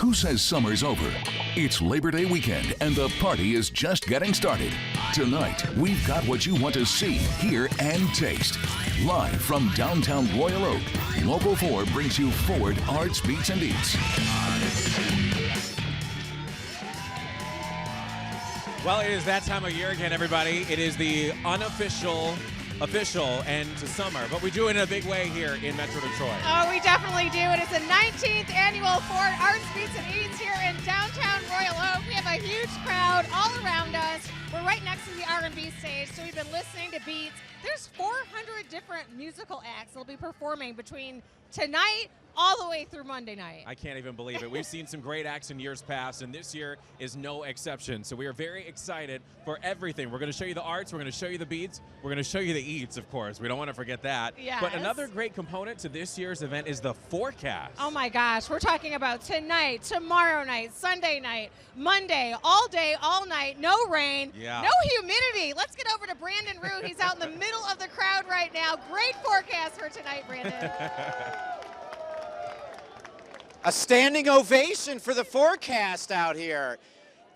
Who says summer's over? It's Labor Day weekend and the party is just getting started. Tonight, we've got what you want to see, hear, and taste. Live from downtown Royal Oak, Local 4 brings you Ford Arts, Beats, and Eats. Well, it is that time of year again, everybody. It is the unofficial, official end to summer, but we do it in a big way here in Metro Detroit. Oh, we definitely do. It is the 19th annual Ford Arts, Beats, and Eats here in downtown Royal Oak. We have a huge crowd all around us. We're right next to the R&B stage, so we've been listening to beats. There's 400 different musical acts that'll be performing between tonight all the way through Monday night. I can't even believe it. We've seen some great acts in years past, and this year is no exception. So we are very excited for everything. We're going to show you the arts, we're going to show you the beats, we're going to show you the eats, of course. We don't want to forget that. Yes. But another great component to this year's event is the forecast. Oh my gosh, we're talking about tonight, tomorrow night, Sunday night, Monday, all day, all night, no rain, no humidity. Let's get over to Brandon Rue. He's out in the middle of the crowd right now. Great forecast for tonight, Brandon. A standing ovation for the forecast out here.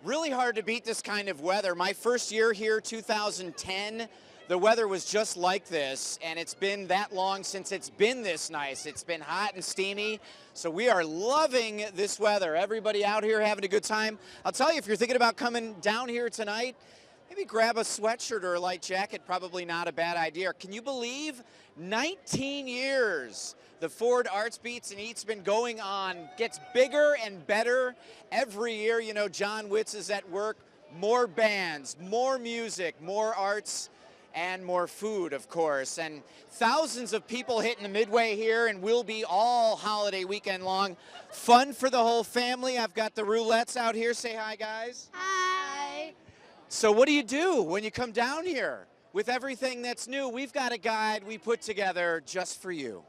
Really hard to beat this kind of weather. My first year here, 2010, the weather was just like this, and it's been that long since it's been this nice. It's been hot and steamy, so we are loving this weather. Everybody out here having a good time. I'll tell you, if you're thinking about coming down here tonight, maybe grab a sweatshirt or a light jacket, probably not a bad idea. Can you believe 19 years the Ford Arts, Beats, and Eats been going on, gets bigger and better every year. You know, John Witz is at work. More bands, more music, more arts, and more food, of course. And thousands of people hitting the midway here, and we'll be all holiday weekend long. Fun for the whole family. I've got the roulettes out here. Say hi, guys. Hi. So what do you do when you come down here? With everything that's new, we've got a guide we put together just for you.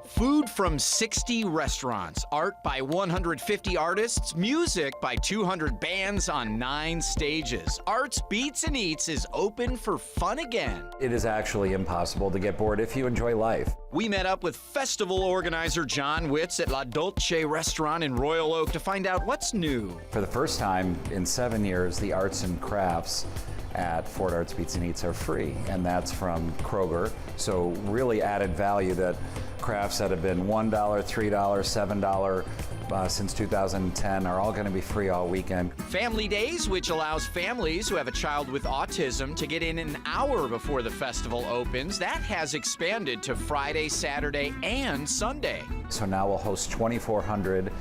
Food from 60 restaurants, art by 150 artists, music by 200 bands on 9 stages. Arts, Beats, and Eats is open for fun again. It is actually impossible to get bored if you enjoy life. We met up with festival organizer John Witz at La Dolce restaurant in Royal Oak to find out what's new. For the first time in 7 years, the arts and crafts at Ford Arts, Beats, and Eats are free, and that's from Kroger. So really added value that crafts that have been $1, $3, $7 since 2010 are all going to be free all weekend. Family Days, which allows families who have a child with autism to get in an hour before the festival opens, that has expanded to Friday, Saturday, and Sunday. So now we'll host 2,400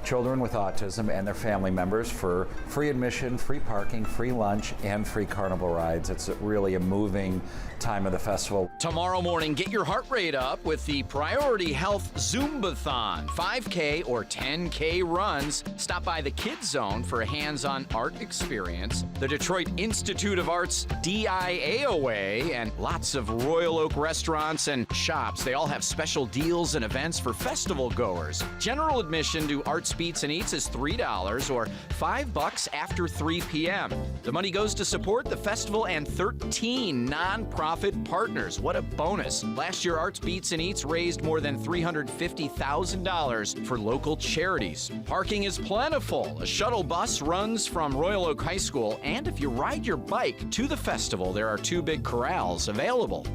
children with autism and their family members for free admission, free parking, free lunch, and free carnival rides. It's really a moving time of the festival. Tomorrow morning, get your heart rate up with the Priority Health Zumbathon. 5K or 10K runs. Stop by the Kids Zone for a hands-on art experience. The Detroit Institute of Art's DIAOA and lots of Royal Oak restaurants and shops. They all have special deals and events for festival goers. General admission to Arts, Beats, and Eats is $3 or $5 after 3 p.m. The money goes to support the festival and 13 nonprofit partners. What a bonus. Last year, Arts, Beats, and Eats raised more than $350,000 for local charities. Parking is plentiful. A shuttle bus runs from Royal Oak High School, and if you ride your bike to the festival, there are 2 big corrals available.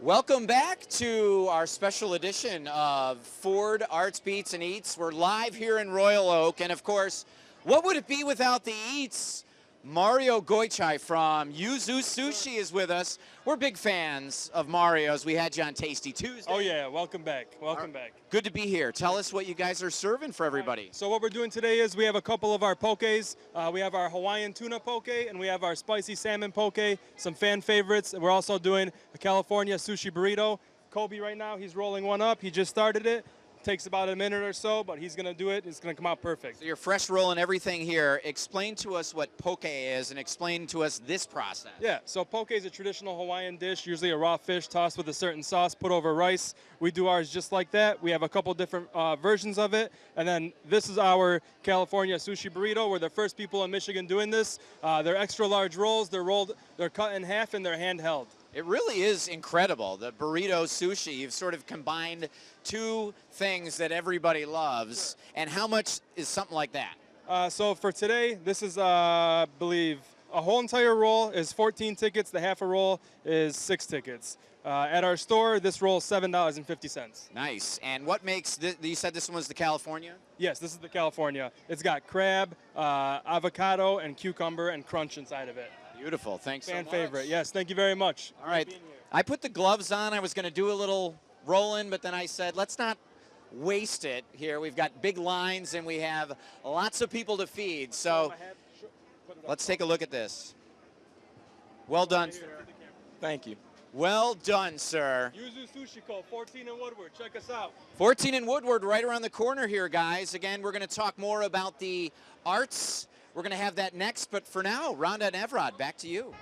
Welcome back to our special edition of Ford Arts, Beats, and Eats. We're live here in Royal Oak, and of course, what would it be without the eats? Mario Goichai from Yuzu Sushi is with us. We're big fans of Mario's. We had you on Tasty Tuesday. Oh yeah, welcome back. Welcome back. Good to be here. Tell us what you guys are serving for everybody. So what we're doing today is we have a couple of our pokés. We have our Hawaiian tuna poke and we have our spicy salmon poke, some fan favorites. We're also doing a California sushi burrito. Kobe right now, he's rolling one up. He just started it. takes about a minute or so, but he's going to do it. It's going to come out perfect. So you're fresh rolling everything here. Explain to us what poke is and explain to us this process. Yeah, so poke is a traditional Hawaiian dish, usually a raw fish tossed with a certain sauce put over rice. We do ours just like that. We have a couple different versions of it. And then this is our California sushi burrito. We're the first people in Michigan doing this. They're extra large rolls. They're cut in half, and they're handheld. It really is incredible, the burrito sushi. You've sort of combined two things that everybody loves. And how much is something like that? So for today, this is, I believe, a whole entire roll is 14 tickets. The half a roll is 6 tickets. At our store, this roll is $7.50. Nice. And what makes this, you said this one was the California? Yes, this is the California. It's got crab, avocado, and cucumber and crunch inside of it. Beautiful. Thanks so much. Fan favorite. Yes, thank you very much. All right. I put the gloves on. I was going to do a little rolling, but then I said, let's not waste it here. We've got big lines, and we have lots of people to feed. So let's take a look at this. Well done, sir. Thank you. Well done, sir. Yuzu Sushi Co., 14 in Woodward. Check us out. 14 in Woodward, right around the corner here, guys. Again, we're going to talk more about the arts. We're going to have that next, but for now, Rhonda and Evrod, back to you.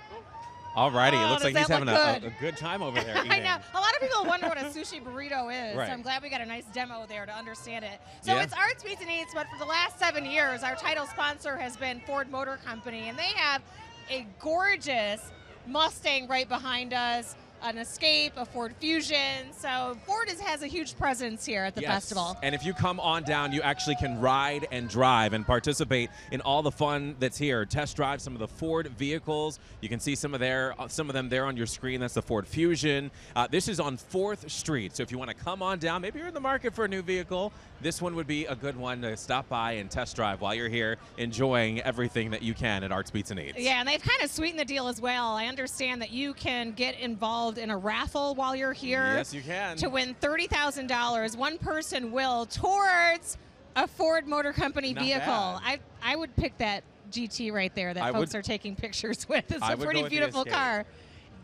All righty, it looks does like he's that having look a good time over there. I know. A lot of people wonder what a sushi burrito is. Right. So I'm glad we got a nice demo there to understand it. So Yeah. it's Arts Beats and Eats, but for the last 7 years, our title sponsor has been Ford Motor Company, and they have a gorgeous Mustang right behind us, an Escape, a Ford Fusion. So Ford has a huge presence here at the Yes. festival. And if you come on down, you actually can ride and drive and participate in all the fun that's here. Test drive some of the Ford vehicles. You can see some of them there on your screen. That's the Ford Fusion. This is on 4th Street. So if you want to come on down, maybe you're in the market for a new vehicle, this one would be a good one to stop by and test drive while you're here enjoying everything that you can at Arts Beats and Eats. Yeah, and they've kind of sweetened the deal as well. I understand that you can get involved in a raffle while you're here. Yes, you can. To win $30,000. One person will towards a Ford Motor Company Not vehicle. bad. I would pick that GT right there that I folks would- are taking pictures with. It's I a would pretty go with the beautiful Escape. car.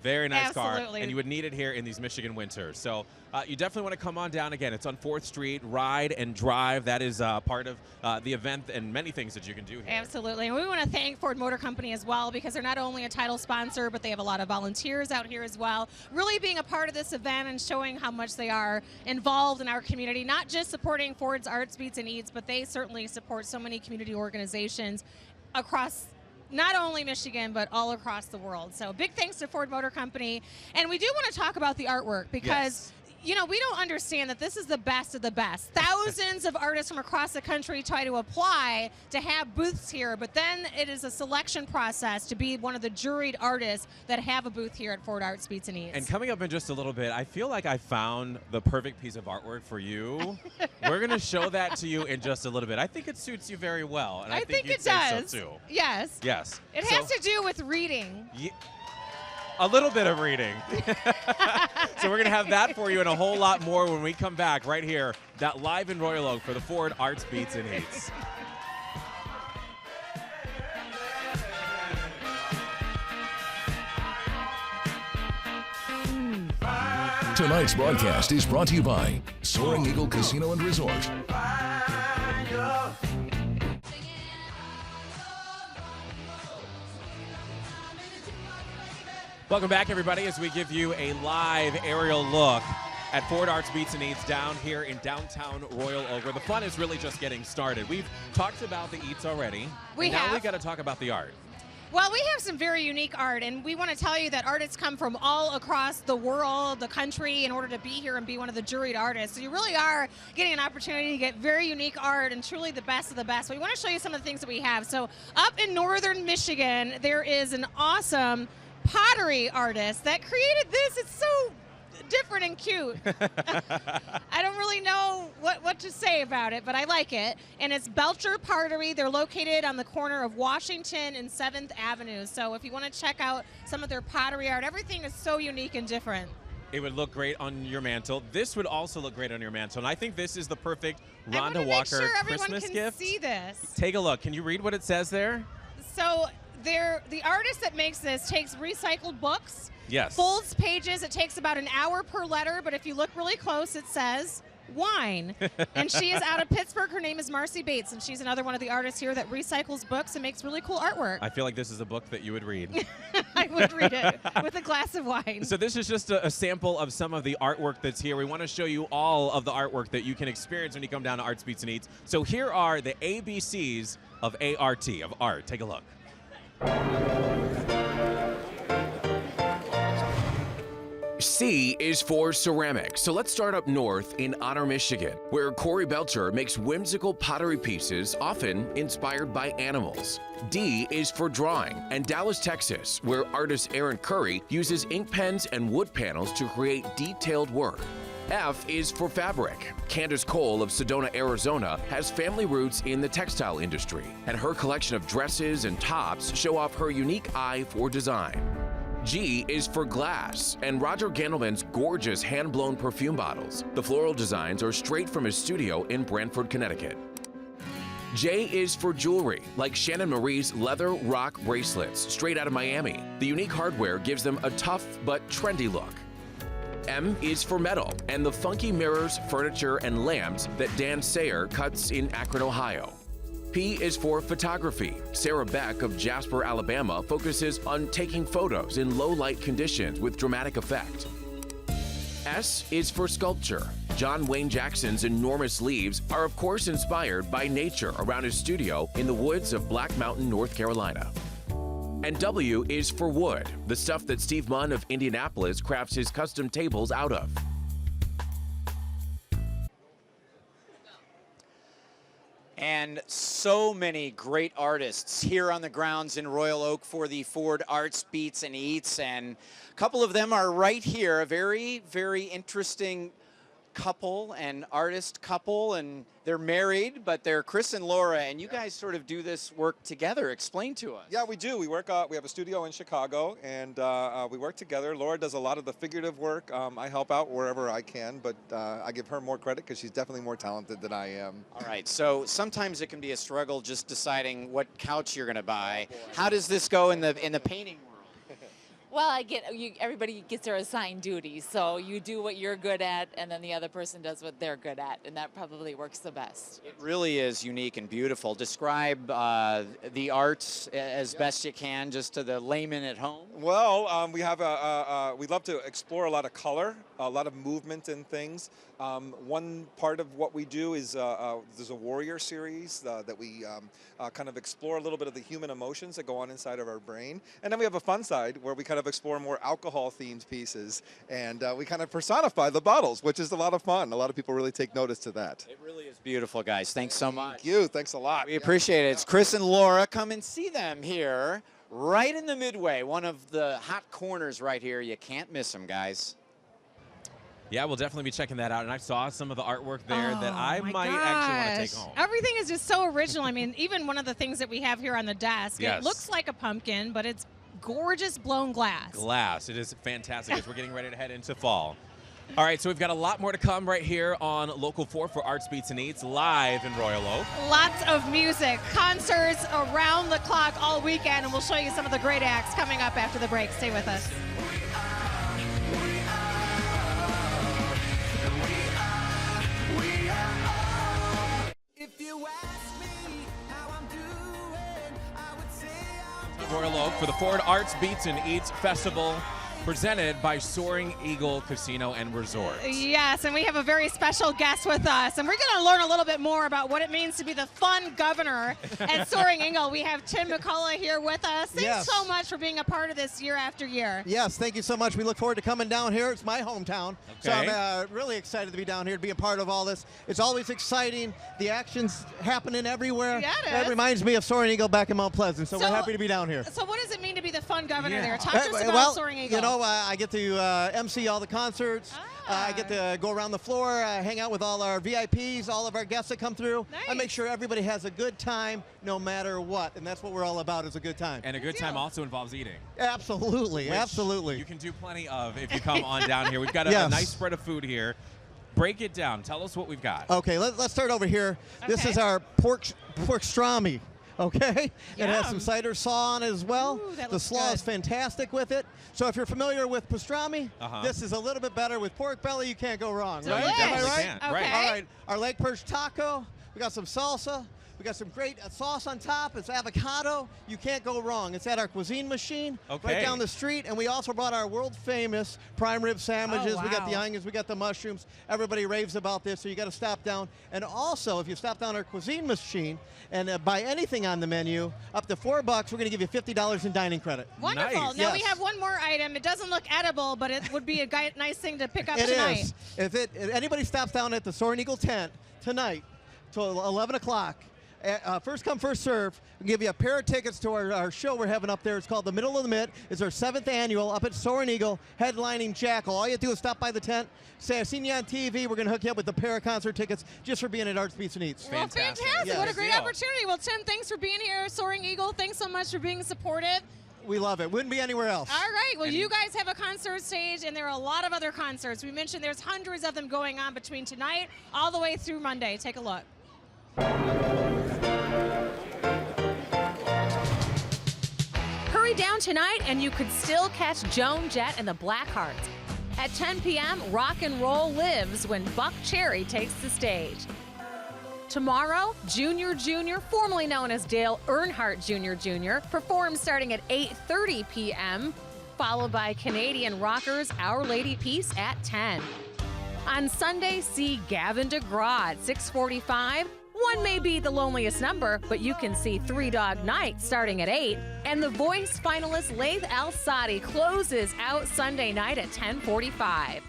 Very nice car, Absolutely. and you would need it here in these Michigan winters. So you definitely want to come on down again. It's on 4th Street. Ride and drive. That is part of the event and many things that you can do here. Absolutely. And we want to thank Ford Motor Company as well, because they're not only a title sponsor, but they have a lot of volunteers out here as well, really being a part of this event and showing how much they are involved in our community, not just supporting Ford's Arts Beats and Eats, but they certainly support so many community organizations across not only Michigan, but all across the world. So big thanks to Ford Motor Company. And we do want to talk about the artwork because you know, we don't understand that this is the best of the best. Thousands of artists from across the country try to apply to have booths here, but then it is a selection process to be one of the juried artists that have a booth here at Ford Arts Beats and Eats. And coming up in just a little bit, I feel like I found the perfect piece of artwork for you. We're going to show that to you in just a little bit. I think it suits you very well, and I think you'd it say does. so too. Yes. Yes. It has to do with reading. A little bit of reading. So we're going to have that for you and a whole lot more when we come back right here, that live in Royal Oak for the Ford Arts Beats and Eats. Tonight's broadcast is brought to you by Soaring Eagle Casino and Resort. Welcome back, everybody, as we give you a live aerial look at Ford Arts Beats and Eats down here in downtown Royal Oak, where the fun is really just getting started. We've talked about the eats already. We Now have. we got to talk about the art. Well, we have some very unique art, and we want to tell you that artists come from all across the world, the country, in order to be here and be one of the juried artists. So you really are getting an opportunity to get very unique art and truly the best of the best. We want to show you some of the things that we have. So up in northern Michigan, there is an awesome pottery artist that created this. It's so different and cute. I don't really know what to say about it, but I like it. And it's Belcher Pottery. They're located on the corner of Washington and 7th Avenue. So if you want to check out some of their pottery art, everything is so unique and different. It would look great on your mantle. This would also look great on your mantle. And I think this is the perfect I want Rhonda to make Walker sure everyone Christmas can gift. see this. Take a look. Can you read what it says there? So the artist that makes this takes recycled books, Yes. folds pages. It takes about an hour per letter, but if you look really close, it says, wine. And she is out of Pittsburgh. Her name is Marcy Bates, and she's another one of the artists here that recycles books and makes really cool artwork. I feel like this is a book that you would read. I would read it with a glass of wine. So this is just a sample of some of the artwork that's here. We want to show you all of the artwork that you can experience when you come down to Arts Beats and Eats. So here are the ABCs of ART, of art. Take a look. C is for ceramics, so let's start up north in Honor, Michigan, where Corey Belcher makes whimsical pottery pieces, often inspired by animals. D is for drawing, and Dallas, Texas, where artist Aaron Curry uses ink pens and wood panels to create detailed work. F is for fabric. Candace Cole of Sedona, Arizona has family roots in the textile industry, and her collection of dresses and tops show off her unique eye for design. G is for glass, and Roger Gandelman's gorgeous hand-blown perfume bottles. The floral designs are straight from his studio in Branford, Connecticut. J is for jewelry, like Shannon Marie's leather rock bracelets, straight out of Miami. The unique hardware gives them a tough but trendy look. M is for metal, and the funky mirrors, furniture, and lamps that Dan Sayer cuts in Akron, Ohio. P is for photography. Sarah Beck of Jasper, Alabama focuses on taking photos in low light conditions with dramatic effect. S is for sculpture. John Wayne Jackson's enormous leaves are of course inspired by nature around his studio in the woods of Black Mountain, North Carolina. And W is for wood, the stuff that Steve Munn of Indianapolis crafts his custom tables out of. And so many great artists here on the grounds in Royal Oak for the Ford Arts Beats and Eats, and a couple of them are right here. A very, very interesting couple and artist couple, and they're married, but they're Chris and Laura, and you guys sort of do this work together. Explain to us. Yeah, we do. We work. We have a studio in Chicago, and we work together. Laura does a lot of the figurative work. I help out wherever I can, but I give her more credit because she's definitely more talented than I am. All right. So sometimes it can be a struggle just deciding what couch you're going to buy. How does this go in the painting world? Well, everybody gets their assigned duties, so you do what you're good at, and then the other person does what they're good at, and that probably works the best. It really is unique and beautiful. Describe the art as best you can, just to the layman at home. Well, we have we love to explore a lot of color, a lot of movement in things. One part of what we do is there's a warrior series that we kind of explore a little bit of the human emotions that go on inside of our brain, and then we have a fun side where we kind of explore more alcohol-themed pieces, and we kind of personify the bottles, which is a lot of fun. A lot of people really take notice to that. It really is beautiful, guys. Thanks so much. Thank you. Thanks a lot. We appreciate it. It's Chris and Laura. Come and see them here, right in the Midway, one of the hot corners right here. You can't miss them, guys. Yeah, we'll definitely be checking that out. And I saw some of the artwork there that I my might actually want to take gosh. home. Everything is just so original. I mean, even one of the things that we have here on the desk, Yes. it looks like a pumpkin, but it's gorgeous blown glass. Glass. It is fantastic as we're getting ready to head into fall. All right, so we've got a lot more to come right here on Local 4 for Arts Beats and Eats, live in Royal Oak. Lots of music, concerts around the clock all weekend, and we'll show you some of the great acts coming up after the break. Stay with us. Royal Oak for the Ford Arts Beats and Eats Festival, presented by Soaring Eagle Casino and Resort. Yes, and we have a very special guest with us, and we're going to learn a little bit more about what it means to be the fun governor at Soaring Eagle. We have Tim McCullough here with us. Thanks so much for being a part of this year after year. Yes, thank you so much. We look forward to coming down here. It's my hometown, so Okay. I'm really excited to be down here, to be a part of all this. It's always exciting. The action's happening everywhere. Yeah, it That is. reminds me of Soaring Eagle back in Mount Pleasant, so we're So- happy to be down here. So what does it mean to be the fun governor Yeah. there? Talk to us about well, Soaring Eagle. you know, I get to MC all the concerts. I get to go around the floor, hang out with all our VIPs, all of our guests that come through. I Nice. make sure everybody has a good time no matter what, and that's what we're all about, is a good time. And a good time also involves eating. Absolutely, which absolutely. You can do plenty of if you come on down here. We've got a Yes. nice spread of food here. Break it down. Tell us what we've got. Okay, let's start over here. This Okay. is our pork strami. Okay, it has some Yum. cider saw on it as well. Ooh, that The looks slaw good. is fantastic with it. So if you're familiar with pastrami, this is a little bit better with pork belly. You can't go wrong, No, right? you Am I definitely right? can't. Okay. Right. All right, our leg perch taco. We got some salsa. We got some great sauce on top. It's avocado. You can't go wrong. It's at our cuisine machine Okay. right down the street. And we also brought our world famous prime rib sandwiches. Oh, We got the wow. onions. We got the mushrooms. Everybody raves about this, so you got to stop down. And also, if you stop down our cuisine machine and buy anything on the menu, up to $4, we're going to give you $50 in dining credit. Wonderful. Nice. Now we Yes. have one more item. It doesn't look edible, but it would be a nice thing to pick up It tonight. is. If anybody stops down at the Soaring Eagle tent tonight till 11 o'clock, first come, first serve. We'll give you a pair of tickets to our show we're having up there. It's called The Middle of the Mitt. It's our 7th annual up at Soaring Eagle, headlining Jackal. All you have to do is stop by the tent, say, I've seen you on TV. We're going to hook you up with a pair of concert tickets just for being at Arts Beats and Eats. Well, Fantastic. fantastic. Yes. What a great Deal. opportunity. Well, Tim, thanks for being here. Soaring Eagle, thanks so much for being supportive. We love it. Wouldn't be anywhere else. All right. Well, you guys have a concert stage, and there are a lot of other concerts. We mentioned there's hundreds of them going on between tonight all the way through Monday. Take a look. Hurry down tonight, and you could still catch Joan Jett and the Blackhearts. At 10 p.m., rock and roll lives when Buck Cherry takes the stage. Tomorrow, Junior Jr., formerly known as Dale Earnhardt Jr., performs starting at 8:30 p.m., followed by Canadian rockers Our Lady Peace at 10. On Sunday, see Gavin DeGraw at 6:45. One may be the loneliest number, but you can see Three Dog Night starting at 8. And The Voice finalist Laith Al-Sadi closes out Sunday night at 10:45.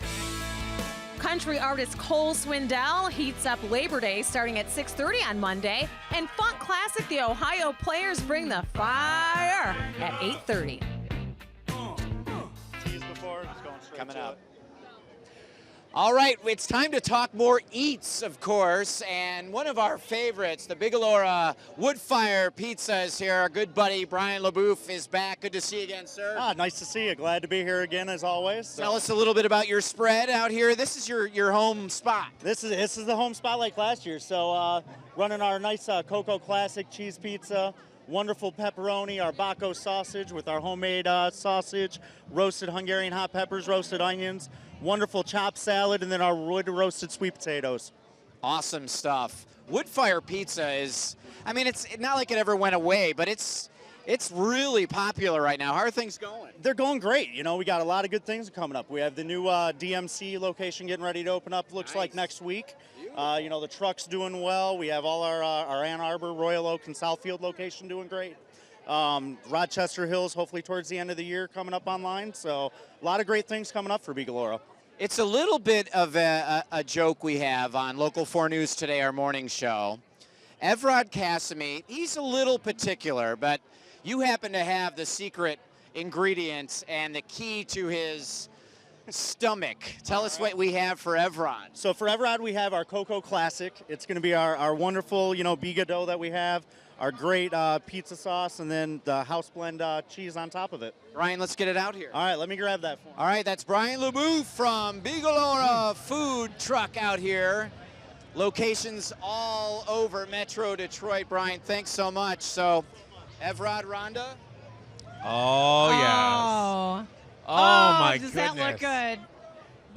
Country artist Cole Swindell heats up Labor Day starting at 6:30 on Monday. And funk classic The Ohio Players bring the fire at 8:30. Coming up. All right, it's time to talk more eats, of course, and one of our favorites, the Bigalora Woodfire Pizza is here. Our good buddy Brian LaBouffe is back. Good to see you again, sir. Nice to see you. Glad to be here again, as always. Tell us a little bit about your spread out here. This is your home spot. This is the home spot like last year. So running our nice Coco Classic cheese pizza, wonderful pepperoni, our Baco sausage with our homemade sausage, roasted Hungarian hot peppers, roasted onions, wonderful chopped salad, and then our wood roasted sweet potatoes. Awesome stuff. Woodfire Pizza is, I mean, it's not like it ever went away, but it's really popular right now. How are things going? They're going great. You know, we got a lot of good things coming up. We have the new DMC location getting ready to open up, looks like next week. You know, the truck's doing well. We have all our Ann Arbor, Royal Oak, and Southfield location doing great. Rochester Hills, hopefully towards the end of the year, coming up online. So a lot of great things coming up for Bigalora. It's a little bit of a joke we have on Local 4 News Today, our morning show. Evrod Casimir, he's a little particular, but you happen to have the secret ingredients and the key to his stomach. Tell us what we have for Evrod. So for Evrod, we have our Coco Classic. It's going to be our wonderful, biga dough that we have, our great pizza sauce, and then the house blend cheese on top of it. Brian, let's get it out here. All right, let me grab that for you. All right, that's Brian LaBouffe from Bigalora Food Truck out here. Locations all over Metro Detroit. Brian, thanks so much. So, Evrod, Rhonda? Oh, yes. Oh, my does goodness. that look good?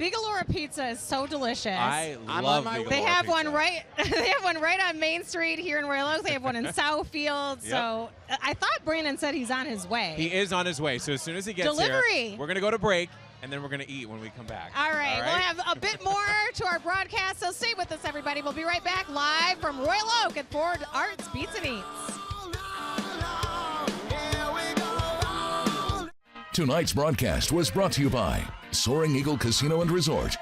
Bigalora Pizza is so delicious. I'm on love my way. Bigalora They have pizza. one right. They have one right on Main Street here in Royal Oak. They have one in Southfield. Yep. So I thought Brandon said he's on his way. He is on his way. So as soon as he gets Delivery. here, we're going to go to break, and then we're going to eat when we come back. All right, we'll have a bit more to our broadcast, so stay with us, everybody. We'll be right back live from Royal Oak at Ford Arts Beats and Eats. Tonight's broadcast was brought to you by Soaring Eagle Casino and Resort.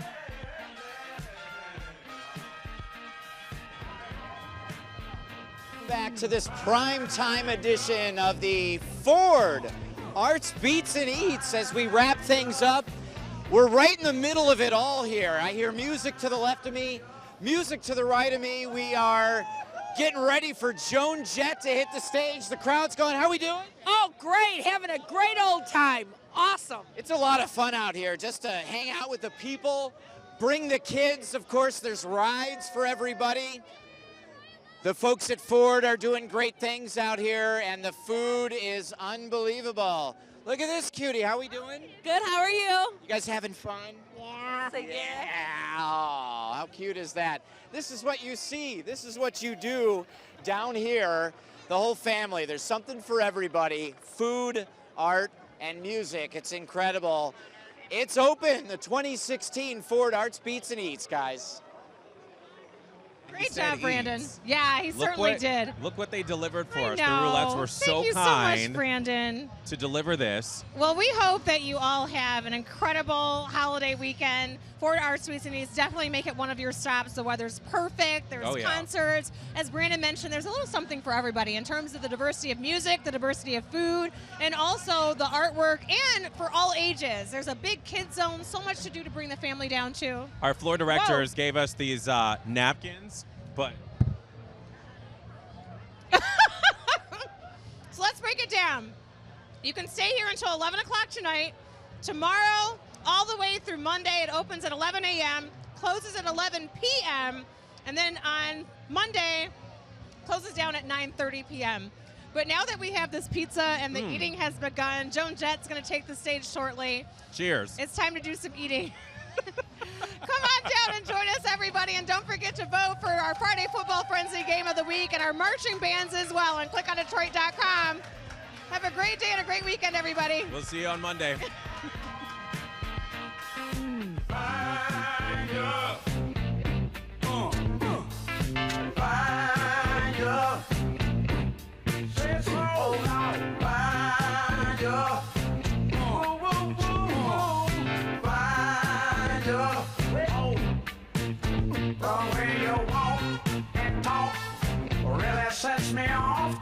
Back to this prime time edition of the Ford Arts Beats and Eats as we wrap things up. We're right in the middle of it all here. I hear music to the left of me, music to the right of me. We are getting ready for Joan Jett to hit the stage. The crowd's going, how are we doing? Oh, great. Having a great old time. Awesome. It's a lot of fun out here just to hang out with the people, bring the kids. Of course, there's rides for everybody. The folks at Ford are doing great things out here, and the food is unbelievable. Look at this cutie. How we doing? Good, how are you? You guys having fun? Yeah. Yeah. Oh, how cute is that? This is what you see. This is what you do down here. The whole family. There's something for everybody. Food, art, and music. It's incredible. It's open, the 2016 Ford Arts Beats and Eats, guys. Great job, Brandon. Yeah, he certainly did. Look what they delivered for I us. know. The roulettes were so Thank you kind so much, Brandon. to deliver this. Well, we hope that you all have an incredible holiday weekend. Ford Arts Beats and Eats, definitely make it one of your stops. The weather's perfect. There's concerts. As Brandon mentioned, there's a little something for everybody in terms of the diversity of music, the diversity of food, and also the artwork, and for all ages. There's a big kid zone, so much to do to bring the family down, too. Our floor directors gave us these napkins, but... So let's break it down. You can stay here until 11 o'clock tonight. Tomorrow, all the way through Monday, it opens at 11 a.m., closes at 11 p.m., and then on Monday, closes down at 9:30 p.m. But now that we have this pizza and the eating has begun, Joan Jett's going to take the stage shortly. Cheers. It's time to do some eating. Come on down and join us, everybody, and don't forget to vote for our Friday Football Frenzy Game of the Week and our marching bands as well, and click on Detroit.com. Have a great day and a great weekend, everybody. We'll see you on Monday. The way you walk and talk really sets me off.